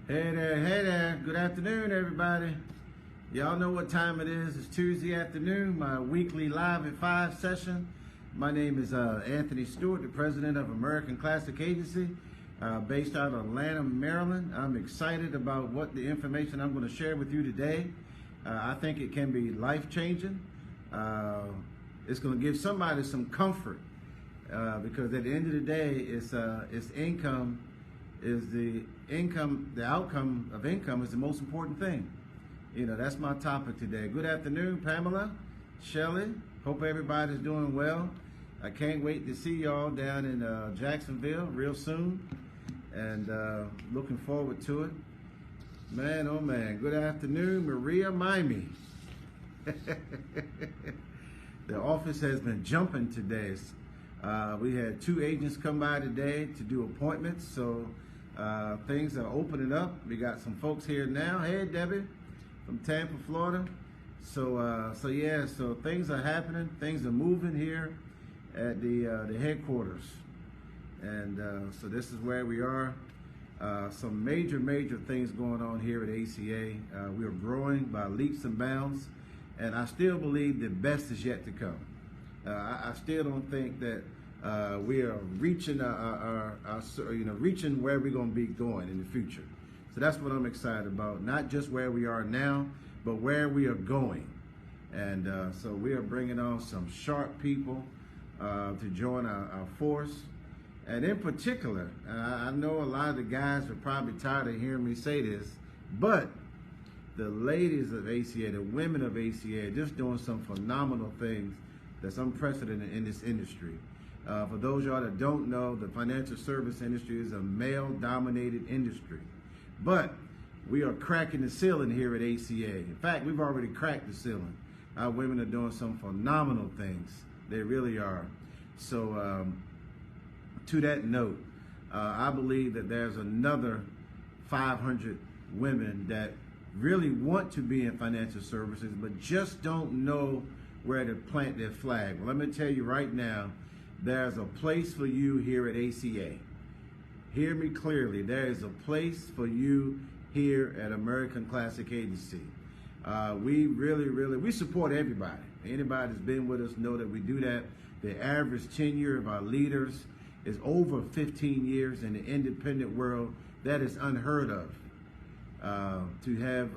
Hey there, good afternoon everybody. Y'all know what time it is. It's Tuesday afternoon, my weekly Live at 5 session. My name is Anthony Stewart, the president of American Classic Agency, based out of Atlanta, Maryland. I'm excited about what the information I'm going to share with you today. I think it can be life-changing. It's going to give somebody some comfort because at the end of the day, it's income. The outcome of income is the most important thing. You know, that's my topic today. Good afternoon, Pamela, Shelley. Hope everybody's doing well. I can't wait to see y'all down in Jacksonville real soon, and looking forward to it. Man, oh man, good afternoon, Maria Mimey. The office has been jumping today. We had 2 agents come by today to do appointments, so things are opening up. We got some folks here now. Hey, Debbie from Tampa, Florida. So things are happening. Things are moving here at the headquarters, and so this is where we are. Some major things going on here at ACA. We are growing by leaps and bounds, and I still believe the best is yet to come. I still don't think that we are reaching reaching where we're going to be going in the future. So that's what I'm excited about. Not just where we are now, but where we are going. And so we are bringing on some sharp people to join our force. And in particular, I know a lot of the guys are probably tired of hearing me say this, but the ladies of ACA, the women of ACA, are just doing some phenomenal things that's unprecedented in this industry. For those of y'all that don't know, the financial service industry is a male-dominated industry. But we are cracking the ceiling here at ACA. In fact, we've already cracked the ceiling. Our women are doing some phenomenal things. They really are. So to that note, I believe that there's another 500 women that really want to be in financial services, but just don't know where to plant their flag. Well, let me tell you right now, there's a place for you here at ACA. Hear me clearly. There is a place for you here at American Classic Agency. We support everybody. Anybody that's been with us know that we do that. The average tenure of our leaders is over 15 years in the independent world. That is unheard of. To have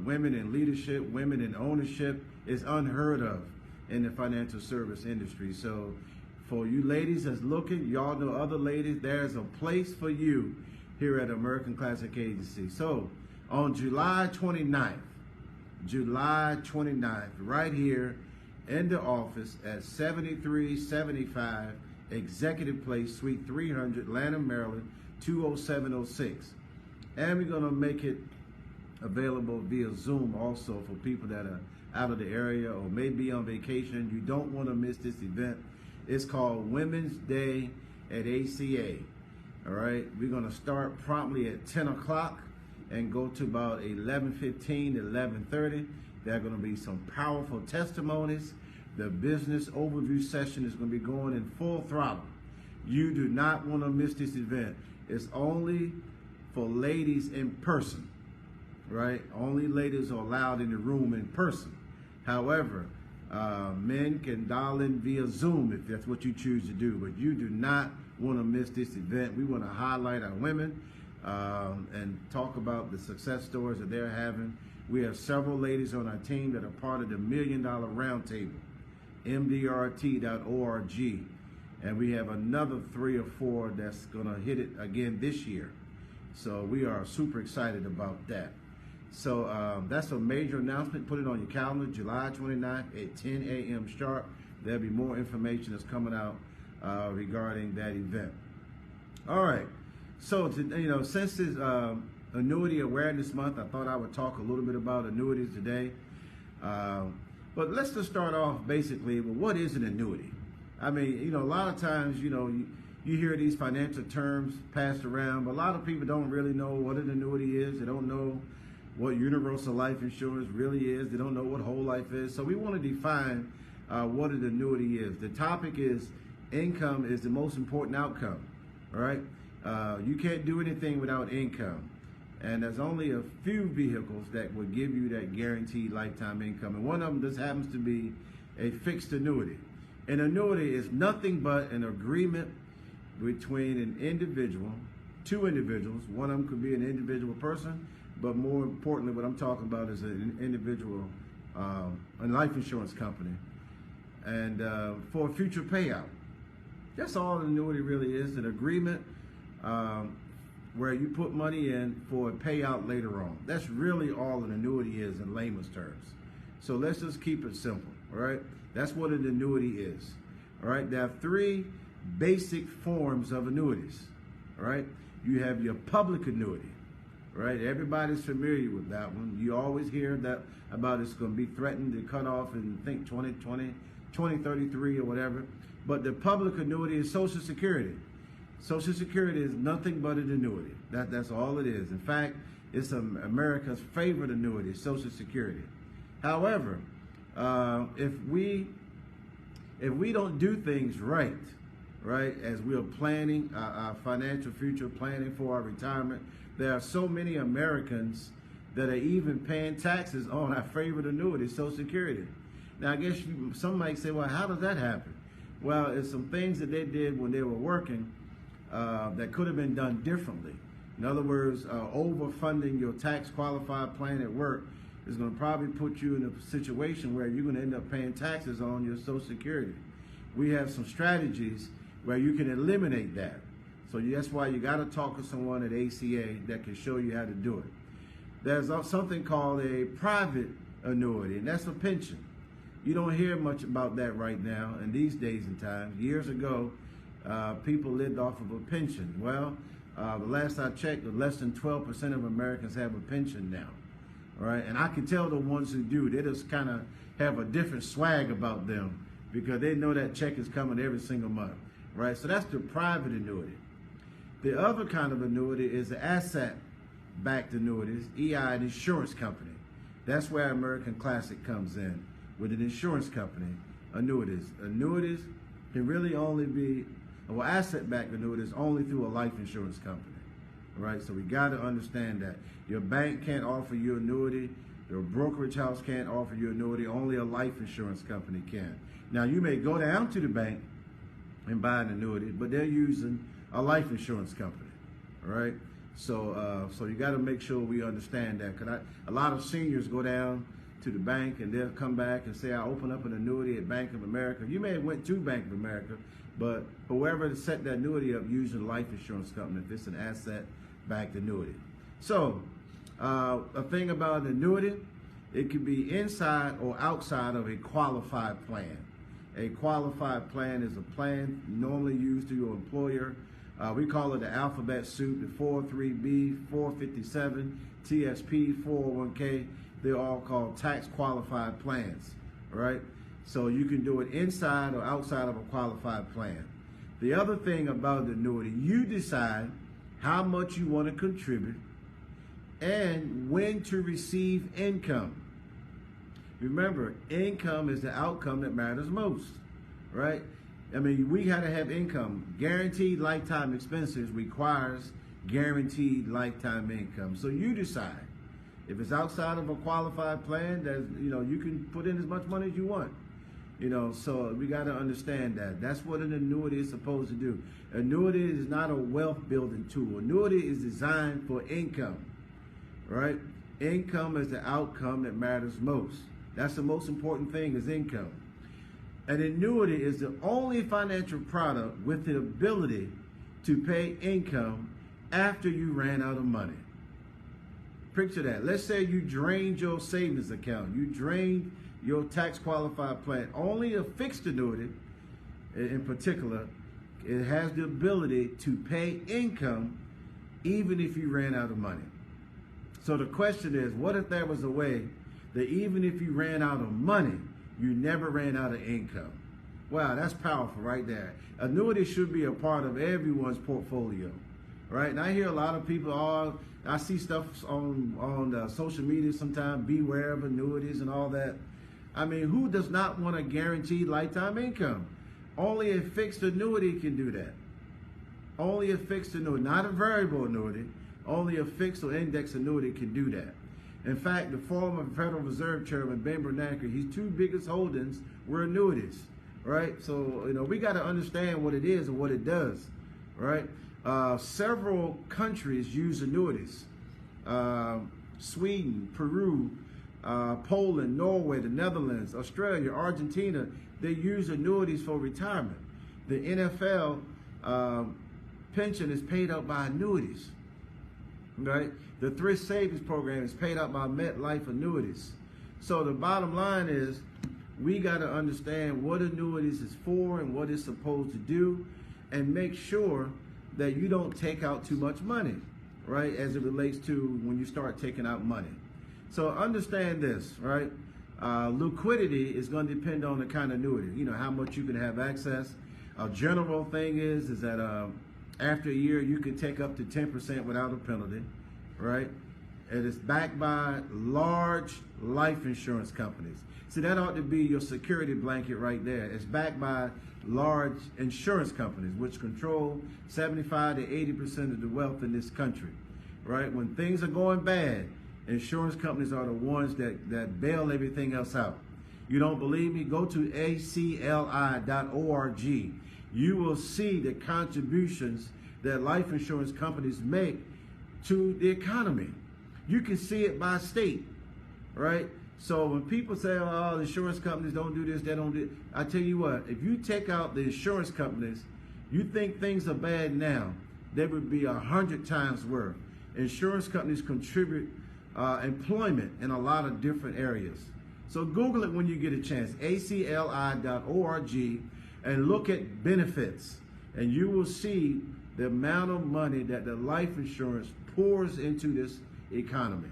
women in leadership, women in ownership is unheard of in the financial service industry. So for you ladies that's looking, y'all know other ladies, there's a place for you here at American Classic Agency. So on July 29th, right here in the office at 7375 Executive Place, Suite 300, Atlanta, Maryland, 20706. And we're gonna make it available via Zoom also for people that are out of the area or maybe on vacation. You don't want to miss this event. It's called Women's Day at ACA. All right, we're gonna start promptly at 10 o'clock and go to about 11:15 to 11:30. There are gonna be some powerful testimonies. The business overview session is gonna be going in full throttle. You do not want to miss this event. It's only for ladies in person, right? Only ladies are allowed in the room in person. However, men can dial in via Zoom if that's what you choose to do, but you do not want to miss this event. We want to highlight our women and talk about the success stories that they're having. We have several ladies on our team that are part of the $1 Million Roundtable, mdrt.org, and we have another 3 or 4 that's going to hit it again this year. So we are super excited about that. So that's a major announcement. Put it on your calendar, July 29th at 10 a.m. sharp. There'll be more information that's coming out regarding that event. All right. So, since it's Annuity Awareness Month, I thought I would talk a little bit about annuities today. But let's just start off basically with what is an annuity? I mean, a lot of times, you hear these financial terms passed around, but a lot of people don't really know what an annuity is. They don't know what universal life insurance really is. They don't know what whole life is. So we want to define what an annuity is. The topic is income is the most important outcome, all right? You can't do anything without income. And there's only a few vehicles that will give you that guaranteed lifetime income. And one of them just happens to be a fixed annuity. An annuity is nothing but an agreement between an individual, two individuals. One of them could be an individual person, but more importantly, what I'm talking about is an individual, a life insurance company, and for a future payout. That's all an annuity really is, an agreement where you put money in for a payout later on. That's really all an annuity is in layman's terms. So let's just keep it simple, all right? That's what an annuity is, all right? There are three basic forms of annuities, all right? You have your public annuity, right? Everybody's familiar with that one. You always hear that about it's going to be threatened to cut off in, I think, 2033 or whatever. But the public annuity is Social Security. Social Security is nothing but an annuity. That's all it is. In fact, it's America's favorite annuity, Social Security. However, if we don't do things right, as we are planning our financial future, planning for our retirement, there are so many Americans that are even paying taxes on our favorite annuity, Social Security. Now, I guess some might say, well, how does that happen? Well, it's some things that they did when they were working that could have been done differently. In other words, overfunding your tax qualified plan at work is going to probably put you in a situation where you're going to end up paying taxes on your Social Security. We have some strategies where you can eliminate that. So that's why you got to talk to someone at ACA that can show you how to do it. There's something called a private annuity, and that's a pension. You don't hear much about that right now in these days and times. Years ago, people lived off of a pension. Well, the last I checked, less than 12% of Americans have a pension now. All right, and I can tell the ones who do, they just kind of have a different swag about them because they know that check is coming every single month. Right, so that's the private annuity. The other kind of annuity is the asset-backed annuities, EI, an insurance company. That's where American Classic comes in, with an insurance company, annuities. Annuities can really only be, well, asset-backed annuities only through a life insurance company. All right, so we got to understand that. Your bank can't offer you annuity. Your brokerage house can't offer you annuity. Only a life insurance company can. Now, you may go down to the bank and buy an annuity, but they're using a life insurance company, all right? So so you got to make sure we understand that, because a lot of seniors go down to the bank and they'll come back and say, I open up an annuity at Bank of America. You may have went to Bank of America, but whoever set that annuity up using a life insurance company, if it's an asset-backed annuity. So a thing about an annuity, it can be inside or outside of a qualified plan. A qualified plan is a plan normally used through your employer. We call it the alphabet soup, the 403B, 457, TSP, 401k. They're all called tax qualified plans, right? So you can do it inside or outside of a qualified plan. The other thing about the annuity, you decide how much you want to contribute and when to receive income. Remember, income is the outcome that matters most, right? I mean, we got to have income. Guaranteed lifetime expenses requires guaranteed lifetime income. So you decide. If it's outside of a qualified plan, you can put in as much money as you want. So we got to understand that. That's what an annuity is supposed to do. Annuity is not a wealth building tool. Annuity is designed for income, right? Income is the outcome that matters most. That's the most important thing, is income. An annuity is the only financial product with the ability to pay income after you ran out of money. Picture that. Let's say you drained your savings account. You drained your tax qualified plan. Only a fixed annuity, in particular, it has the ability to pay income even if you ran out of money. So the question is, what if there was a way that even if you ran out of money, you never ran out of income? Wow, that's powerful right there. Annuity should be a part of everyone's portfolio, right? And I hear a lot of people, I see stuff on social media sometimes, beware of annuities and all that. I mean, who does not want a guaranteed lifetime income? Only a fixed annuity can do that. Only a fixed annuity, not a variable annuity. Only a fixed or index annuity can do that. In fact, the former Federal Reserve Chairman, Ben Bernanke, his two biggest holdings were annuities, right? So, we got to understand what it is and what it does, right? Several countries use annuities. Sweden, Peru, Poland, Norway, the Netherlands, Australia, Argentina, they use annuities for retirement. The NFL pension is paid out by annuities, right? The thrift savings program is paid out by MetLife annuities. So the bottom line is we got to understand what annuities is for and what it's supposed to do, and make sure that you don't take out too much money, right, as it relates to when you start taking out money. So understand this, right? Liquidity is going to depend on the kind of annuity, how much you can have access. A general thing is that after a year you can take up to 10% without a penalty, right? It is backed by large life insurance companies. See, that ought to be your security blanket right there. It's backed by large insurance companies, which control 75 to 80% of the wealth in this country, right? When things are going bad, insurance companies are the ones that bail everything else out. You don't believe me? Go to acli.org. You will see the contributions that life insurance companies make to the economy. You can see it by state, right? So when people say, oh, the insurance companies don't do this, they don't do it, I tell you what, if you take out the insurance companies, you think things are bad now, they would be 100 times worse. Insurance companies contribute employment in a lot of different areas. So Google it when you get a chance, acli.org, and look at benefits, and you will see the amount of money that the life insurance pours into this economy.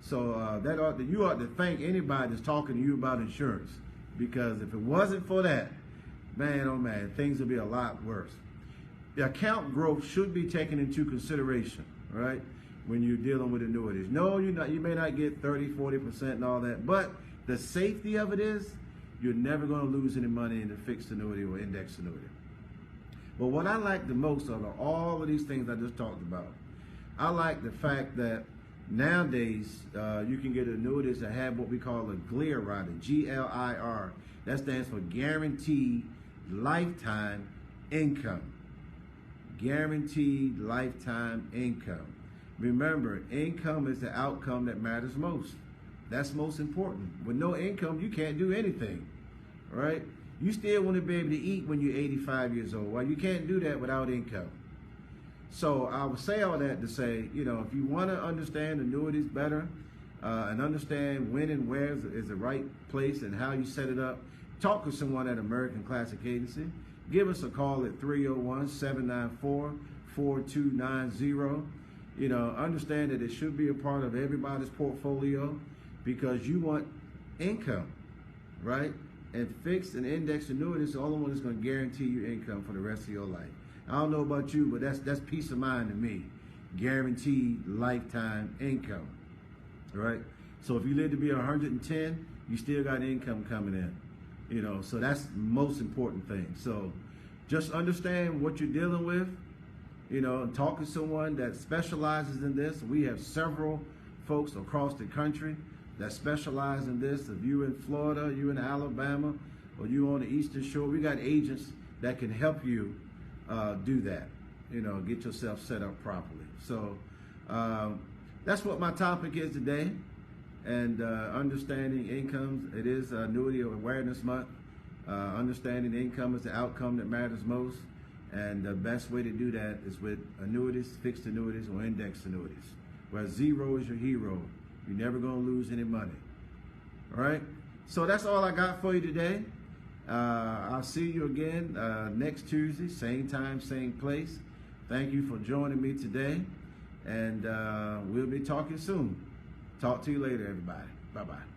So you ought to thank anybody that's talking to you about insurance, because if it wasn't for that, man, oh man, things would be a lot worse. The account growth should be taken into consideration, right, when you're dealing with annuities. No, you may not get 30, 40% and all that, but the safety of it is you're never going to lose any money in a fixed annuity or index annuity. But what I like the most out of all of these things I just talked about, I like the fact that nowadays you can get annuities that have what we call a GLIR rider, G-L-I-R. That stands for Guaranteed Lifetime Income. Guaranteed Lifetime Income. Remember, income is the outcome that matters most. That's most important. With no income, you can't do anything, right? You still want to be able to eat when you're 85 years old. Well, you can't do that without income. So I would say all that to say, if you want to understand annuities better and understand when and where is the right place and how you set it up, talk to someone at American Classic Agency. Give us a call at 301-794-4290. Understand that it should be a part of everybody's portfolio, because you want income, right? And fixed and indexed annuities, the only one that's going to guarantee you income for the rest of your life. I don't know about you, but that's peace of mind to me. Guaranteed lifetime income, right? So if you live to be 110, you still got income coming in, so that's the most important thing. So just understand what you're dealing with, and talk to someone that specializes in this. We have several folks across the country that specialize in this. If you in Florida, you in Alabama, or you on the Eastern Shore, we got agents that can help you do that, get yourself set up properly. So that's what my topic is today. And understanding incomes, it is Annuity Awareness Month. Understanding income is the outcome that matters most. And the best way to do that is with annuities, fixed annuities, or index annuities, where zero is your hero. You're never going to lose any money. All right? So that's all I got for you today. I'll see you again next Tuesday, same time, same place. Thank you for joining me today. And we'll be talking soon. Talk to you later, everybody. Bye-bye.